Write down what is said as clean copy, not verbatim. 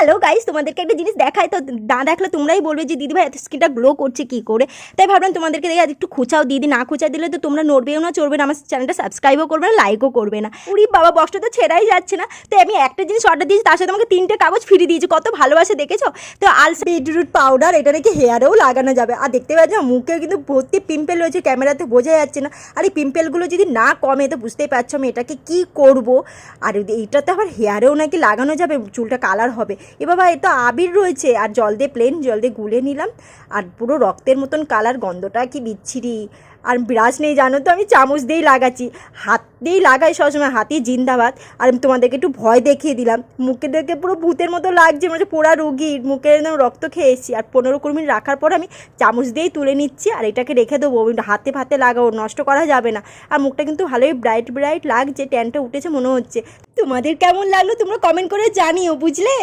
Hello guys, তোমাদেরকে একটা জিনিস দেখাই তো না দেখলে তোমরাই বলবে যে দিদি ভাই এত স্কিনটা গ্লো করছে কি করে। তাই ভাবলাম তোমাদেরকে দেখে একটু খোঁচাও দিদি, না খোঁচা দিলে তো তোমরা নড়বেও না, চড়বে না, আমার চ্যানেলটা সাবস্ক্রাইবও করবে না, লাইকও করবে না। উরি বাবা, বক্সটা তো ছেড়াই যাচ্ছে না। তো আমি একটা জিনিস অর্ডার দিয়েছি, তার সাথে আমাকে 3টে কাগজ ফ্রি দিয়েছে, কত ভালোবাসে দেখেছো। তো আলসা বিটরুট পাউডার, এটা নাকি হেয়ারেও লাগানো যাবে। আর দেখতে পাচ্ছি মুখে কিন্তু ভর্তি পিম্পল হয়েছে, ক্যামেরাতে বোঝা যাচ্ছে না। আর এই পিম্পলগুলো যদি না কমে তো বুঝতেই পারছো আমি এটাকে কি করব। আর এইটাতে আবার হেয়ারেও নাকি লাগানো যাবে, চুলটা কালার হবে। এ বাবা, এ তো আবির রয়েছে। আর জল দিয়ে প্লেন জল দিয়ে গুলে নিলাম, আর পুরো রক্তের মতন কালার, গন্ধটা কি বিচ্ছিরি। আর ব্রাশ নেই জানো তো, আমি চামচ দিয়েই লাগাচ্ছি, হাত দিয়েই লাগাই সবসময়, হাতেই জিন্দাবাদ। আর আমি তোমাদেরকে একটু ভয় দেখিয়ে দিলাম, মুখে দেখে পুরো ভূতের মতো লাগছে, মানে পোড়া রুগীর মুখে একদম রক্ত খেয়ে এসেছি। আর 15-20 মিনিট রাখার পর আমি চামচ দিয়েই তুলে নিচ্ছি, আর এটাকে রেখে দেবো, হাতে ফাতে লাগাবো, নষ্ট করা যাবে না। আর মুখটা কিন্তু ভালোই ব্রাইট ব্রাইট লাগছে, ট্যানটা উঠেছে মনে হচ্ছে। তোমাদের কেমন লাগলো তোমরা কমেন্ট করে জানিও, বুঝলে।